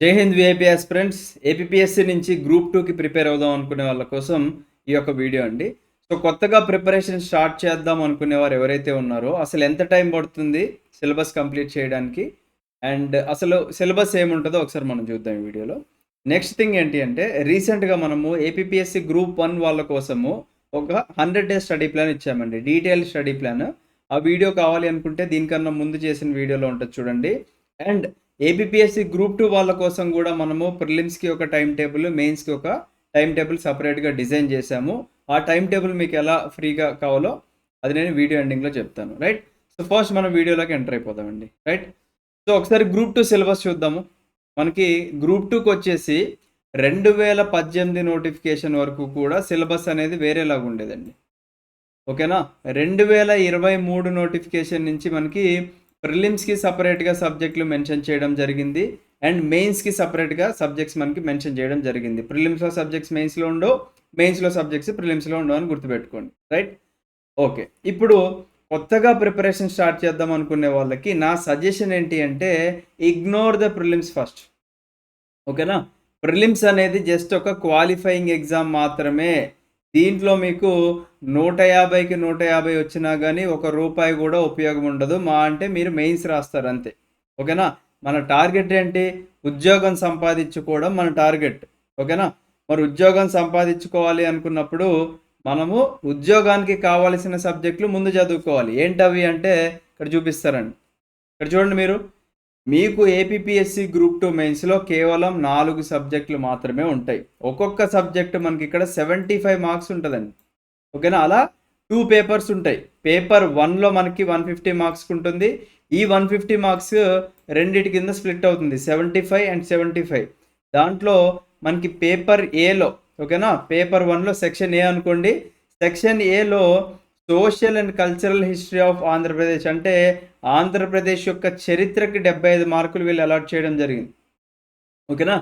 జై Hind VIP aspirants. APPSC నుంచి group 2కి ప్రిపేర్ అవుదాం అనుకునే వాళ్ళ కోసం ఈ యొక్క వీడియో అండి. సో, కొత్తగా ప్రిపరేషన్ స్టార్ట్ చేద్దాం అనుకునేవారు ఎవరైతే ఉన్నారో, అసలు ఎంత టైం పడుతుంది సిలబస్ కంప్లీట్ చేయడానికి? అండ్ అసలు సిలబస్ ఏముంటదో ఒకసారి మనం చూద్దాం ఈ వీడియోలో. నెక్స్ట్ థింగ్ ఏంటి అంటే, రీసెంట్‌గా మనము ఏపీపీఎస్సీ గ్రూప్ 1 వాళ్ళ కోసము ఒక 100 డేస్ స్టడీ ప్లాన్ ఇచ్చామండి. Detailed study plan. ఆ వీడియో కావాలి అనుకుంటే దీనికన్నా ముందు చేసిన వీడియోలో ఉంటది చూడండి. అండ్ ఏపీపీఎస్సీ గ్రూప్ 2 వాళ్ళ కోసం గూడా మనము ప్రిలిమ్స్‌కి ఒక టైమ్ టేబుల్, మెయిన్స్‌కి ఒక టైమ్ టేబుల్ సెపరేట్‌గా డిజైన్ చేశాము. ఆ టైమ్ టేబుల్ మీకు ఎలా ఫ్రీగా కావాలో అది నేను వీడియో ఎండింగ్‌లో చెప్తాను. రైట్. సో, ఫస్ట్ మనం వీడియోలోకి ఎంటర్ అయిపోదామండి. రైట్. సో, ఒకసారి గ్రూప్ 2 సిలబస్ చూద్దాము. మనకి గ్రూప్ 2కొచ్చేసి 2018 నోటిఫికేషన్ వరకు కూడా సిలబస్ అనేది వేరేలాగా ఉండేదండి. ఓకేనా? 2023 నోటిఫికేషన్ నుంచి మనకి ప్రిలిమ్స్‌కి సెపరేట్‌గా సబ్జెక్టులు మెన్షన్ చేయడం జరిగింది. అండ్ మెయిన్స్‌కి సెపరేట్‌గా సబ్జెక్ట్స్ మనకి మెన్షన్ చేయడం జరిగింది. ప్రిలిమ్స్‌లో సబ్జెక్ట్స్ మెయిన్స్‌లో ఉండవు. మెయిన్స్‌లో సబ్జెక్ట్స్ ప్రిలిమ్స్‌లో ఉండవు అని గుర్తుపెట్టుకోండి. రైట్? ఓకే. ఇప్పుడు కొత్తగా ప్రిపరేషన్ స్టార్ట్ చేద్దాం అనుకునే వాళ్ళకి నా సజెషన్ ఏంటి అంటే, ఇగ్నోర్ ద ప్రిలిమ్స్ ఫస్ట్. ఓకేనా? ప్రిలిమ్స్ అనేది జస్ట్ ఒక క్వాలిఫైయింగ్ ఎగ్జామ్ మాత్రమే. దీంట్లో మీకు 150కి 150 వచ్చినా గానీ, ఒక రూపాయి గూడా ఉపయోగం ఉండదు. అంటే మీరు మెయిన్స్ రాస్తారు అంతే. ఓకేనా? మన టార్గెట్ ఏంటి? ఉద్యోగం సంపాదించుకోవడం మన టార్గెట్. ఓకేనా? మరి ఉద్యోగం సంపాదించుకోవాలి అనుకున్నప్పుడు, మనము ఉద్యోగానికి కావాల్సిన సబ్జెక్టులు ముందు చదువుకోవాలి. ఏంటవి అంటే ఇక్కడ చూపిస్తారండి. ఇక్కడ చూడండి మీరు. మీకు ఏపీపీఎస్సీ గ్రూప్ 2 మెయిన్స్‌లో కేవలం 4 సబ్జెక్టులు మాత్రమే ఉంటాయి. ఒక్కొక్క సబ్జెక్ట్ మనకిక్కడ 75 మార్క్స్ ఉంటదండి. ఓకేనా? అలా 2 పేపర్స్ ఉంటాయి. పేపర్ 1లో మనకి 150 మార్క్స్‌కుంటుంది. ఈ 150 మార్క్స్ రెండిటి కింద స్ప్లిట్ అవుతుంది. 75 అండ్ 75. దాంట్లో మనకి పేపర్ ఏలో ఓకేనా? పేపర్ 1లో సెక్షన్ ఏ అనుకోండి. సెక్షన్ ఏలో social and cultural history of Andhra Pradesh అంటే ఆంధ్రప్రదేశ్ యొక్క చరిత్రకి 75 మార్కులు వీళ్ళు అలాట్ చేయడం జరిగింది. ఓకేనా?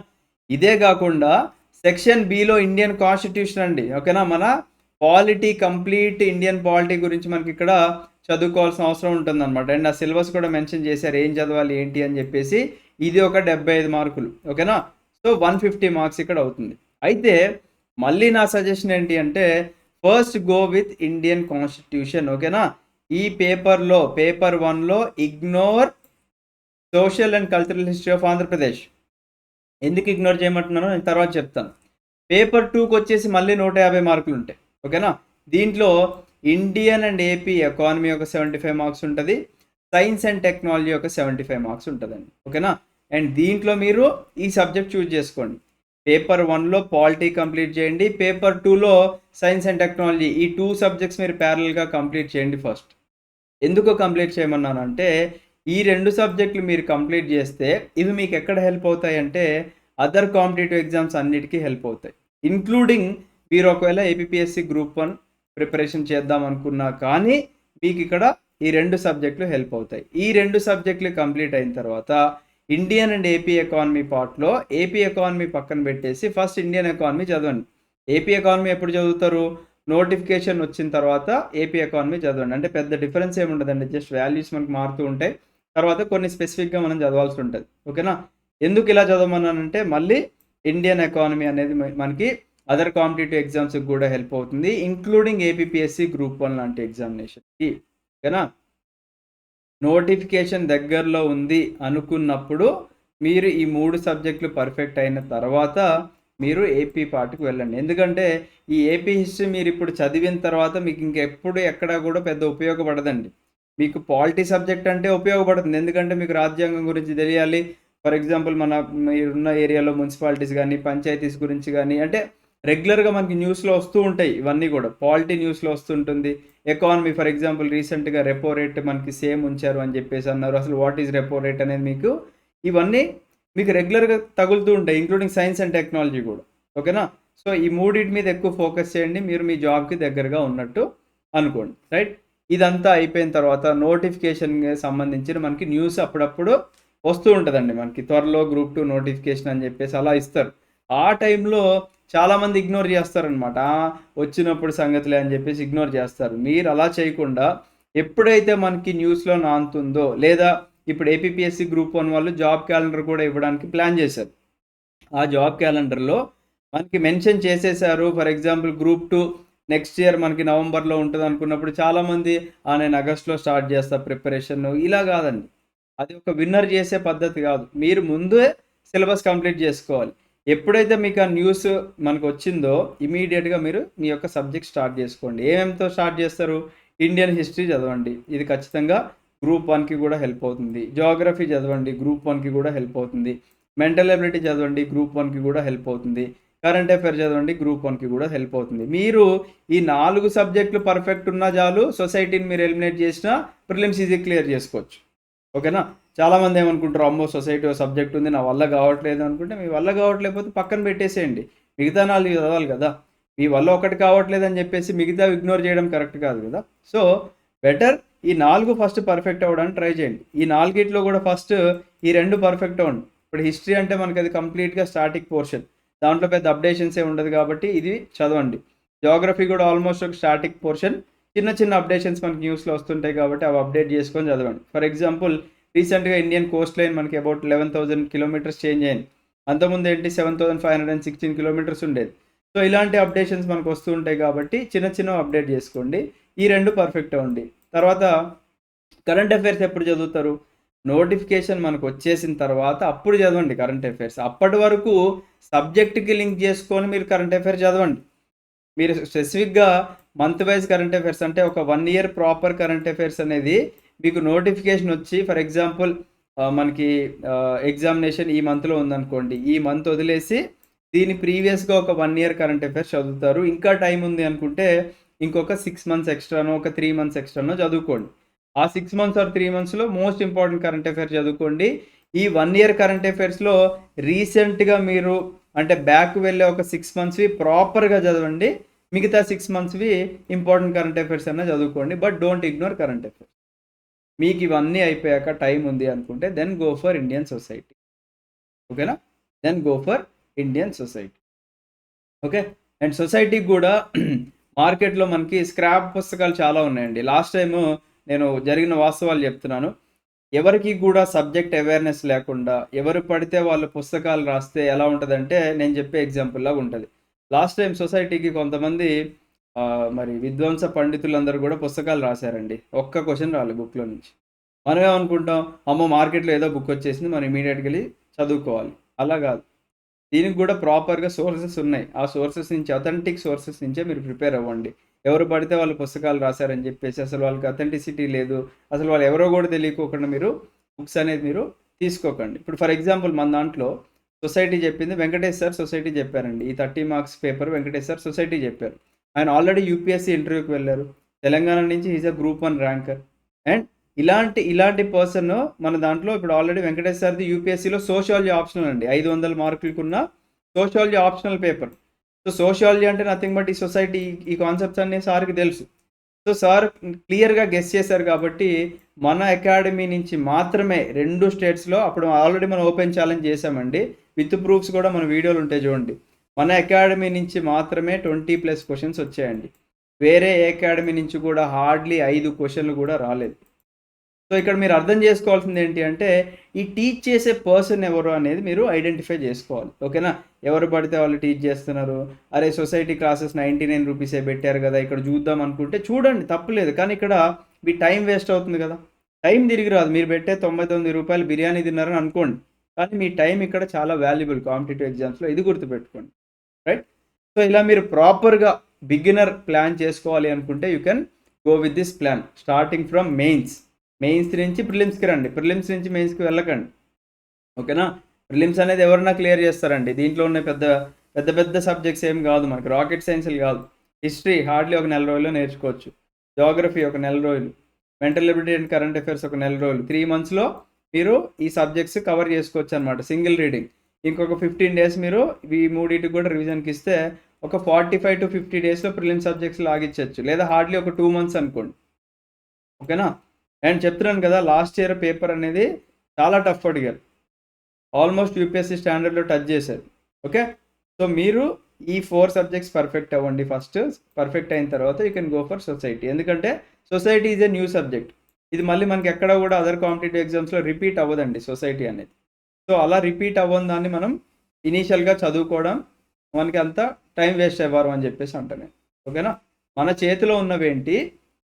ఇదే గాకుండా సెక్షన్ బిలో ఇండియన్ కాన్స్టిట్యూషన్ అండి. ఓకేనా? మన కంప్లీట్ ఇండియన్ పాలిటీ గురించి మనకిక్కడ చదువుకోవాల్సిన అవసరం ఉంటుందనమాట. అండ్ ఆ సిలబస్ కూడా మెన్షన్ చేశారు. ఏం చదవాలి ఏంటి అని జెప్పేసి. ఇది ఒక 75 మార్కులు. ఓకేనా? సో, 150 మార్క్స్ ఇక్కడ అవుతుంది. అయితే మళ్ళీ నా సజెషన్ ఏంటి అంటే first go with Indian constitution. ఓకేనా? ఈ పేపర్‌లో పేపర్ 1లో ignore social and cultural history of Andhra Pradesh. ఎందుకు ఇగ్నోర్ చేయమంటున్నానో నేను తర్వాత చెప్తాను. పేపర్ 2కొచ్చేసి మళ్ళీ 150 మార్కులుంటాయి. ఓకేనా? దీంట్లో ఇండియన్ అండ్ ఏపీ ఎకానమీ ఒక 75 మార్క్స్ ఉంటది. సైన్స్ అండ్ టెక్నాలజీ ఒక 75 మార్క్స్ ఉంటదండి. ఓకేనా? అండ్ దీంట్లో మీరు ఈ సబ్జెక్ట్ చూజ్ చేసుకోండి. పేపర్ 1లో పాలిటీ కంప్లీట్ చేయండి. పేపర్ 2లో సైన్స్ అండ్ టెక్నాలజీ ఈ 2 సబ్జెక్ట్స్ మీరు ప్యారలల్‌గా కంప్లీట్ చేయండి ఫస్ట్. ఎందుకు కంప్లీట్ చేయమన్నానంటే, ఈ 2 సబ్జెక్టులు మీరు కంప్లీట్ జేస్తే, ఇవి మీకెక్కడ హెల్ప్ అవుతాయంటే, అదర్ కాంపిటీటివ్ ఎగ్జామ్స్ అన్నిటికి హెల్ప్ అవుతాయి. ఇంక్లూడింగ్ మీరు ఒకవేళ ఏపీపీఎస్సీ గ్రూప్ 1 ప్రిపరేషన్ చేద్దాం అనుకున్నా కానీ, మీకిక్కడ ఈ 2 సబ్జెక్టులు హెల్ప్ అవుతాయి. ఈ 2 సబ్జెక్టులు కంప్లీట్ అయిన తర్వాత, ఇండియన్ అండ్ ఏపీ ఎకానమీ పార్ట్‌లో ఏపీ ఎకానమీ పక్కన పెట్టేసి, ఫస్ట్ ఇండియన్ ఎకానమీ చదవండి. ఏపీ ఎకానమీ ఎప్పుడు చదువుతారు? నోటిఫికేషన్ వచ్చిన తర్వాత ఏపీ ఎకానమీ చదవండి. అంటే పెద్ద డిఫరెన్స్ ఏముండదండి. జస్ట్ వాల్యూస్ మనకు మారుతూ ఉంటాయి. తర్వాత కొన్ని స్పెసిఫిక్‌గా మనం చదవాల్సి ఉంటది. ఓకేనా? ఎందుకు ఇలా చదవమన్నానంటే మళ్ళీ ఇండియన్ ఎకానమీ అనేది మనకి అదర్ కాంపిటీటివ్ ఎగ్జామ్స్‌కి కూడా హెల్ప్ అవుతుంది. ఇంక్లూడింగ్ ఏపీపీఎస్సీ గ్రూప్ 1 లాంటి ఎగ్జామినేషన్‌కి. ఓకేనా? నోటిఫికేషన్ దగ్గరలో ఉంది అనుకున్నప్పుడు మీరు ఈ 3 సబ్జెక్టులు పర్ఫెక్ట్ అయిన తర్వాత మీరు ఏపీ పార్ట్‌కి వెళ్ళండి. ఎందుకంటే ఈ ఏపీ హిస్టరీ మీరిప్పుడు చదివిన తర్వాత మీకు ఇంకెప్పుడు ఎక్కడ కూడా పెద్ద ఉపయోగపడదండి. మీకు పాలిటీ సబ్జెక్ట్ అంటే ఉపయోగపడుతుంది. ఎందుకంటే మీకు రాజ్యాంగం గురించి తెలియాలి. ఫర్ ఎగ్జాంపుల్ మీరున్న ఏరియాలో మున్సిపాలిటీస్ గాని, పంచాయతీస్ గురించి గాని అంటే రెగ్యులర్‌గా మనకి న్యూస్‌లో వస్తూ ఉంటాయి ఇవన్నీ గూడా. పాలిటీ న్యూస్‌లో వస్తుంటుంది. ఎకానమీ ఫర్ ఎగ్జాంపుల్ రీసెంట్‌గా రెపో రేట్ మనకి సేమ్ ఉంచారు అని జెప్పేసి అన్నారు. అసలు వాట్ ఈస్ రెపో రేట్ అనేది మీకు ఇవన్నీ మీకు రెగ్యులర్‌గా తగులుతూ ఉంటాయి. ఇంక్లూడింగ్ సైన్స్ అండ్ టెక్నాలజీ గూడా. ఓకేనా? సో, ఈ మూడిటి మీద ఎక్కువ ఫోకస్ చేయండి. మీరు మీ జాబ్‌కి దగ్గరగా ఉన్నట్టు అనుకోండి. రైట్? ఇదంతా అయిపోయిన తర్వాత నోటిఫికేషన్‌కి సంబంధించిన మనకి న్యూస్ అప్పుడప్పుడు వస్తూ ఉంటదండి మనకి. త్వరలో గ్రూప్ 2 నోటిఫికేషన్ అని జెప్పేసి అలా ఇస్తారు. ఆ టైంలో చాలామంది ఇగ్నోర్ జేస్తారనమాట. వచ్చినప్పుడు సంగతిలే అని జెప్పేసి ఇగ్నోర్ జేస్తారు. మీరు అలా చేయకుండా ఎప్పుడైతే మనకి నానుతుందో లేదా ఇప్పుడు ఏపీపీఎస్సీ గ్రూప్ 1 వాళ్ళు జాబ్ క్యాలెండర్ కూడా ఇవ్వడానికి ప్లాన్ జేశారు. ఆ జాబ్ క్యాలెండర్‌లో మనకి మెన్షన్ చేసేసారు. For example group 2 next year మనకి నవంబర్‌లో ఉంటదనుకున్నప్పుడు చాలామంది నేను ఆగస్ట్‌లో స్టార్ట్ చేస్తా ప్రిపరేషను ఇలా గాదండి. అది ఒక విన్నర్ చేసే పద్ధతి గాదు. మీరు ముందే సిలబస్ కంప్లీట్ జేసుకోవాలి. ఎప్పుడైతే మీకు ఆ న్యూస్ మనకొచ్చిందో ఇమ్మీడియేట్‌గా మీరు మీ యొక్క సబ్జెక్ట్ స్టార్ట్ జేసుకోండి. ఏమేమితో స్టార్ట్ జేస్తారు? ఇండియన్ హిస్టరీ చదవండి. ఇది ఖచ్చితంగా గ్రూప్ 1కి గూడా హెల్ప్ అవుతుంది. జియోగ్రఫీ చదవండి. గ్రూప్ 1కి గూడా హెల్ప్ అవుతుంది. మెంటల్ ఎబిలిటీ చదవండి. గ్రూప్ 1కి గూడా హెల్ప్ అవుతుంది. కరెంట్ అఫైర్ చదవండి. గ్రూప్ 1కి గూడా హెల్ప్ అవుతుంది. మీరు ఈ 4 సబ్జెక్టులు పర్ఫెక్ట్ ఉన్నా చాలు సొసైటీని మీరు ఎలిమినేట్ చేసినా ప్రిలిమ్స్ ఈజీ క్లియర్ చేసుకోవచ్చు. ఓకేనా? చాలామంది ఏమనుకుంటారు, అమ్మో! సొసైటీ ఓ సబ్జెక్ట్ ఉంది నా వల్ల కావట్లేదు అనుకుంటే, మీ వల్ల కావట్లేకపోతే పక్కన పెట్టేసేయండి. మిగతా 4 చదవాలి కదా! మీ వల్ల ఒకటి కావట్లేదని చెప్పేసి మిగతావి ఇగ్నోర్ చేయడం కరెక్ట్ కాదు కదా! సో, బెటర్ ఈ 4 ఫస్ట్ పర్ఫెక్ట్ అవ్వడానికి ట్రై చేయండి. ఈ 4 కూడా ఫస్ట్ ఈ 2 పర్ఫెక్ట్ అవ్వండి. ఇప్పుడు హిస్టరీ అంటే మనకది కంప్లీట్‌గా స్టాటిక్ పోర్షన్. దాంట్లో పెద్ద అప్డేషన్స్ ఏమి ఉండదు కాబట్టి ఇది చదవండి. జియోగ్రఫీ కూడా ఆల్మోస్ట్ ఒక స్టాటిక్ పోర్షన్. చిన్న చిన్న అప్డేషన్స్ మనకి న్యూస్‌లో వస్తుంటాయి కాబట్టి అవి అప్డేట్ చేసుకొని చదవండి. ఫర్ ఎగ్జాంపుల్ రీసెంట్‌గా ఇండియన్ కోస్ట్ లైన్ మనకి అబౌట్ 11,000 కిలోమీటర్స్ చేంజ్ అయింది. అంతకుముందు ఏంటి 7,516 కిలోమీటర్స్ ఉండేది. సో, ఇలాంటి అప్డేషన్స్ మనకు వస్తూ ఉంటాయి కాబట్టి చిన్న చిన్నవి అప్డేట్ చేసుకోండి. ఈ 2 పర్ఫెక్ట్ అవ్వండి. తర్వాత కరెంట్ అఫైర్స్ ఎప్పుడు చదువుతారు? నోటిఫికేషన్ మనకొచ్చేసిన తర్వాత అప్పుడు చదవండి కరెంట్ అఫైర్స్. అప్పటి వరకు సబ్జెక్ట్‌కి లింక్ చేసుకొని మీరు కరెంట్ అఫైర్ చదవండి. మీరు స్పెసిఫిక్‌గా మంత్ వైస్ కరెంట్ అఫైర్స్ అంటే ఒక 1 ఇయర్ ప్రాపర్ కరెంట్ అఫైర్స్ అనేది మీకు నోటిఫికేషన్ వచ్చి ఫర్ ఎగ్జాంపుల్ మనకి ఎగ్జామినేషన్ ఈ మంత్‌లో ఉందనుకోండి. ఈ మంత్ వదిలేసి దీని ప్రీవియస్‌గా ఒక 1 ఇయర్ కరెంట్ అఫైర్స్ చదువుతారు. ఇంకా టైం ఉంది అనుకుంటే ఇంకొక 6 మంత్స్ ఎక్స్‌ట్రానో, ఒక 3 మంత్స్ ఎక్స్‌ట్రానో చదువుకోండి. ఆ 6 మంత్స్ ఆర్ 3 మంత్స్‌లో మోస్ట్ ఇంపార్టెంట్ కరెంట్ అఫైర్ చదువుకోండి. ఈ 1 ఇయర్ కరెంట్ అఫైర్స్‌లో రీసెంట్‌గా మీరు అంటే బ్యాక్ వెళ్ళే ఒక 6 మంత్స్‌వి ప్రాపర్‌గా చదవండి. మిగతా 6 మంత్స్‌వి ఇంపార్టెంట్ కరెంట్ అఫైర్స్ అన్నా చదువుకోండి. But don't ignore current affairs. మీకు ఇవన్నీ అయిపోయాక టైం ఉంది అనుకుంటే then go for Indian society. ఓకేనా? Then go for Indian society. Okay. And సొసైటీకి గూడా మార్కెట్‌లో మనకి స్క్రాప్ పుస్తకాలు చాలా ఉన్నాయండి. లాస్ట్ టైము నేను జరిగిన వాస్తవాలు చెప్తున్నాను. ఎవరికీ గూడా సబ్జెక్ట్ అవేర్‌నెస్ లేకుండా, ఎవరు పడితే వాళ్ళు పుస్తకాలు రాస్తే ఎలా ఉంటదంటే, నేను చెప్పే ఎగ్జాంపుల్ లాగా ఉంటది. లాస్ట్ టైమ్ సొసైటీకి కొంతమంది మరి విద్వాంస పండితులందరూ గూడా పుస్తకాలు రాసారండి. ఒక్క క్వెషన్ రాలే బుక్‌లో నుంచి. మనమేమనుకుంటాం, అమ్మో! మార్కెట్‌లో ఏదో బుక్ వచ్చేసింది మనం ఇమ్మీడియేట్‌గా ఎళ్లి చదువుకోవాలి. అలా గాదు. దీనికి గూడా ప్రాపర్‌గా సోర్సెస్ ఉన్నాయి. ఆ సోర్సెస్ నుంచి అథెంటిక్ సోర్సెస్ నుంచే మీరు ప్రిపేర్ అవ్వండి. ఎవరు పడితే వాళ్ళు పుస్తకాలు రాసారని జెప్పేసి అసలు వాళ్ళకి అథెంటిసిటీ లేదు. అసలు వాళ్ళు ఎవరో గూడా తెలియకోకుండా మీరు బుక్స్ అనేది మీరు తీసుకోకండి. ఇప్పుడు ఫర్ ఎగ్జాంపుల్ మన దాంట్లో సొసైటీ జెప్పింది వెంకటేష్ సార్ సొసైటీ జెప్పారండి. ఈ 30 marks paper Venkatesh sir society జెప్పారు. ఆయన ఆల్రెడీ యూపీఎస్సీ ఇంటర్వ్యూకి వెళ్లారు. తెలంగాణ నుంచి he is a group 1 ranker. And ఇలాంటి పర్సన్ మన దాంట్లో ఇప్పుడు ఆల్రెడీ వెంకటేష్ సార్‌ది యూపీఎస్సీలో సోషియాలజీ ఆప్షనల్ అండి. 500 మార్కులకున్న sociology optional paper. So, sociology అంటే నథింగ్ బట్ ఈ సొసైటీ ఈ కాన్సెప్ట్స్ అన్నీ సార్‌కి తెలుసు. సో, సార్ క్లియర్‌గా గెస్ చేశారు కాబట్టి, మన అకాడమీ నుంచి మాత్రమే 2 స్టేట్స్‌లో అప్పుడు ఆల్రెడీ మనం ఓపెన్ ఛాలెంజ్ చేశామండి. విత్ ప్రూఫ్స్ కూడా మన వీడియోలు ఉంటాయి చూడండి. మన అకాడమీ నుంచి మాత్రమే 20+ క్వెషన్స్ వచ్చాయండి. వేరే ఏ అకాడమీ నుంచి కూడా హార్డ్‌లీ 5 క్వెషన్‌లు కూడా రాలేదు. సో, ఇక్కడ మీరు అర్థం చేసుకోవాల్సింది ఏంటి అంటే, ఈ టీచ్ చేసే పర్సన్ ఎవరు అనేది మీరు ఐడెంటిఫై చేసుకోవాలి. ఓకేనా? ఎవరు పడితే వాళ్ళు టీచ్ చేస్తున్నారు. అరే! సొసైటీ క్లాసెస్ రూ. 99 పెట్టారు గదా! ఇక్కడ చూద్దాం అనుకుంటే చూడండి తప్పులేదు. కానీ ఇక్కడ మీ టైం వేస్ట్ అవుతుంది గదా! టైం తిరిగి రాదు. మీరు పెట్టే రూ. 99 బిర్యానీ తిన్నారని అనుకోండి. కానీ మీ టైం ఇక్కడ చాలా వాల్యుబుల్ కాంపిటీటివ్ ఎగ్జామ్స్‌లో ఇది గుర్తుపెట్టుకోండి. రైట్? సో, ఇలా మీరు ప్రాపర్‌గా బిగినర్ ప్లాన్ చేసుకోవాలి అనుకుంటే you can go with this plan. Starting from mains. Mains నుంచి ప్రిలిమ్స్‌కి రండి. ప్రిలిమ్స్ నుంచి మెయిన్స్‌కి వెళ్ళకండి. ఓకేనా? ప్రిలిమ్స్ అనేది ఎవరైనా క్లియర్ చేస్తారండి. దీంట్లో ఉన్న పెద్ద సబ్జెక్ట్స్ ఏమి గాదు మనకి. రాకెట్ సైన్స్‌లు గాదు. హిస్టరీ హార్డ్‌లీ ఒక నెల రోజుల్లో నేర్చుకోవచ్చు. జియోగ్రఫీ ఒక నెల రోజులు. Mental ability and current affairs ఒక నెల రోజులు. 3 మంత్స్‌లో మీరు ఈ సబ్జెక్ట్స్ కవర్ చేసుకోవచ్చనమాట. Single reading. ఇంకొక 15 డేస్ మీరు ఈ మూడిటికి కూడా రివిజన్‌కిస్తే ఒక 45-50 డేస్‌లో ప్రిలిమ్స్ సబ్జెక్ట్స్ లాగిచ్చొచ్చు. లేదా హార్డ్‌లీ ఒక 2 మంత్స్ అనుకోండి. ఓకేనా? అండ్ చెప్తున్నాను కదా! లాస్ట్ ఇయర్ పేపర్ అనేది చాలా టఫ్ అడిగారు. ఆల్మోస్ట్ యూపీఎస్సీ స్టాండర్డ్‌లో టచ్ చేశారు. ఓకే. సో, మీరు ఈ 4 సబ్జెక్ట్స్ పర్ఫెక్ట్ అవ్వండి ఫస్ట్. పర్ఫెక్ట్ అయిన తర్వాత you can go for society. ఎందుకంటే society is a new subject. ఇది మళ్ళీ మనకి ఎక్కడ కూడా అదర్ కాంపిటీటివ్ ఎగ్జామ్స్‌లో రిపీట్ అవ్వదండి సొసైటీ అనేది. సో, అలా రిపీట్ అవ్వని దాన్ని మనం ఇనీషియల్గా చదువుకోవడం మనకి అంత టైం వేస్ట్ అవ్వరు అని చెప్పేసి అంటాను. ఓకేనా? మన చేతిలో ఉన్నవేంటి,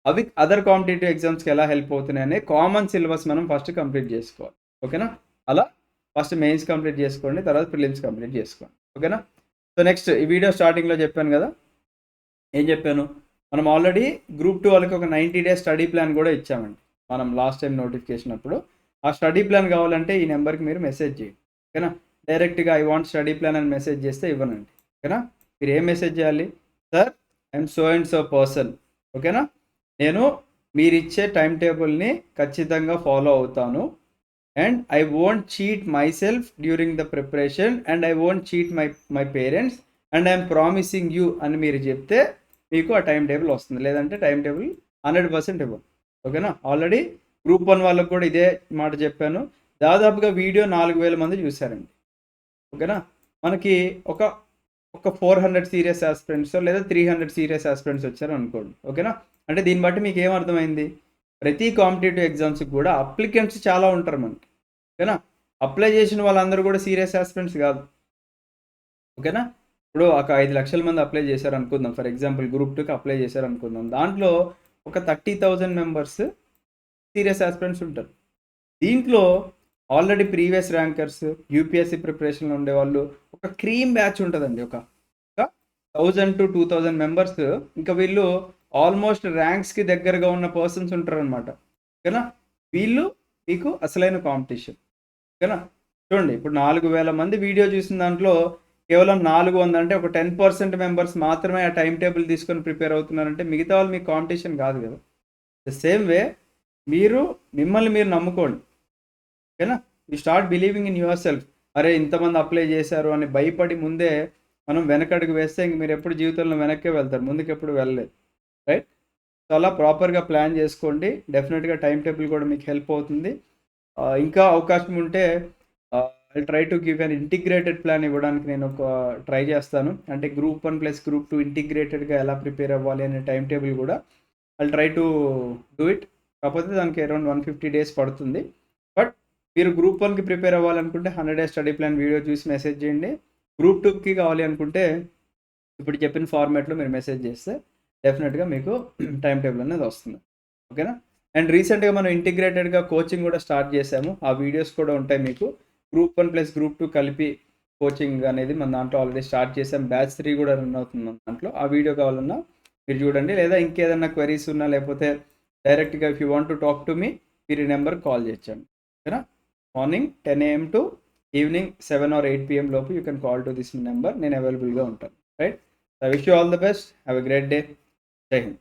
అవి అదర్ కాంపిటేటివ్ ఎగ్జామ్స్కి ఎలా హెల్ప్ అవుతున్నాయని కామన్ సిలబస్ మనం ఫస్ట్ కంప్లీట్ చేసుకోవాలి. ఓకేనా? అలా ఫస్ట్ మెయిన్స్ కంప్లీట్ చేసుకోండి, తర్వాత ప్రిలిమ్స్ కంప్లీట్ చేసుకోండి. ఓకేనా? సో నెక్స్ట్ ఈ వీడియో స్టార్టింగ్లో చెప్పాను కదా, ఏం చెప్పాను, మనం ఆల్రెడీ గ్రూప్ 2 వాళ్ళకి ఒక 90 డేస్ స్టడీ ప్లాన్ కూడా ఇచ్చామండి మనం లాస్ట్ టైం నోటిఫికేషన్ అప్పుడు. ఆ స్టడీ ప్లాన్ కావాలంటే ఈ నెంబర్కి మీరు మెసేజ్ చేయండి. ఓకేనా? డైరెక్ట్గా ఐ వాంట్ స్టడీ ప్లాన్ అని మెసేజ్ చేస్తే ఇవ్వనండి. ఓకేనా? మీరు ఏం మెసేజ్ చేయాలి, sir I'm so and so person. ఓకేనా? నేను మీరు ఇచ్చే టైం టేబుల్ని ఖచ్చితంగా ఫాలో అవుతాను, and I won't cheat my self during the preparation, and I won't cheat my parents, and I'm promising you అని మీరు చెప్తే మీకు ఆ టైం టేబుల్ వస్తుంది. లేదంటే టైం టేబుల్ 100% ఇవ్వను. ఓకేనా? ఆల్రెడీ గ్రూప్ 1 వాళ్ళకు కూడా ఇదే మాట చెప్పాను. దాదాపుగా వీడియో 4000 మంది చూశారండి. ఓకేనా? మనకి ఒక 400 సీరియస్ ఆస్పిరెంట్స్ లేదా 300 సీరియస్ ఆస్పిరెంట్స్ వచ్చారు అనుకోండి. ఓకేనా? అంటే దీన్ని బట్టి మీకు ఏమర్థమైంది, ప్రతి కాంపిటేటివ్ ఎగ్జామ్స్కి కూడా అప్లికెంట్స్ చాలా ఉంటారు మనకి. ఓకేనా? అప్లై చేసిన వాళ్ళందరూ కూడా సీరియస్ ఆస్పిరెంట్స్ కాదు. ఓకేనా? ఇప్పుడు ఒక 5 లక్షల మంది అప్లై చేశారు అనుకుందాం. ఫర్ ఎగ్జాంపుల్ గ్రూప్ 2కి అప్లై చేశారు అనుకుందాం. దాంట్లో ఒక 30,000 మెంబర్స్ సీరియస్ ఆస్పిరెంట్స్ ఉంటారు. దీంట్లో ఆల్రెడీ ప్రీవియస్ ర్యాంకర్స్, యూపీఎస్సీ ప్రిపరేషన్లో ఉండేవాళ్ళు, ఒక క్రీమ్ బ్యాచ్ ఉంటుందండి. ఒక 1000 to 2000 మెంబర్స్. ఇంకా వీళ్ళు ఆల్మోస్ట్ ర్యాంక్స్కి దగ్గరగా ఉన్న పర్సన్స్ ఉంటారనమాట. ఓకేనా? వీళ్ళు మీకు అసలైన కాంపిటీషన్. ఓకేనా? చూడండి, ఇప్పుడు 4000 మంది వీడియో చూసిన దాంట్లో కేవలం 400 అంటే ఒక 10% మెంబర్స్ మాత్రమే ఆ టైం టేబుల్ తీసుకొని ప్రిపేర్ అవుతున్నారంటే మిగతా వాళ్ళు మీకు కాంపిటీషన్ కాదు కదా. ద సేమ్ వే మీరు మిమ్మల్ని మీరు నమ్ముకోండి. ఓకేనా? You start believing in your self. అరే ఇంతమంది అప్లై చేశారు అని భయపడి ముందే మనం వెనకడుగు వేస్తే ఇంక మీరు ఎప్పుడు జీవితంలో వెనక్కే వెళ్తారు, ముందుకు ఎప్పుడు వెళ్ళలేదు. రైట్? సో అలా ప్రాపర్గా ప్లాన్ చేసుకోండి. డెఫినెట్గా టైం టేబుల్ కూడా మీకు హెల్ప్ అవుతుంది. ఇంకా అవకాశం ఉంటే I try to give an integrated plan ఇవ్వడానికి నేను ఒక ట్రై చేస్తాను. అంటే గ్రూప్ 1 ప్లస్ గ్రూప్ 2 ఇంటిగ్రేటెడ్గా ఎలా ప్రిపేర్ అవ్వాలి అనే టైం టేబుల్ కూడా I try to do it. కాకపోతే దానికి అరౌండ్ 150 డేస్ పడుతుంది. బట్ మీరు గ్రూప్ 1కి ప్రిపేర్ అవ్వాలనుకుంటే 100 డేస్ స్టడీ ప్లాన్ వీడియో చూసి మెసేజ్ చేయండి. గ్రూప్ 2కి కావాలి అనుకుంటే ఇప్పుడు చెప్పిన ఫార్మాట్లో మీరు మెసేజ్ చేస్తే డెఫినెట్గా మీకు టైం టేబుల్ అనేది వస్తుంది. ఓకేనా? అండ్ రీసెంట్గా మనం ఇంటిగ్రేటెడ్గా కోచింగ్ కూడా స్టార్ట్ చేసాము. ఆ వీడియోస్ కూడా ఉంటాయి మీకు. గ్రూప్ 1 ప్లస్ గ్రూప్ 2 కలిపి కోచింగ్ అనేది మన దాంట్లో ఆల్రెడీ స్టార్ట్ చేసాం. బ్యాచ్ 3 కూడా రన్ అవుతుంది మన దాంట్లో. ఆ వీడియో కావాలన్నా మీరు చూడండి. లేదా ఇంకేదన్నా క్వెరీస్ ఉన్నా లేకపోతే డైరెక్ట్గా if you want to talk to me, మీరు ఈ నెంబర్కి కాల్ చేయొచ్చండి. ఓకేనా? Morning 10 AM to evening 7 or 8 PM లోపు you can call to this number. నేను అవైలబుల్గా ఉంటాను. Right? I wish you all the best. Have a great day. Jai Hind.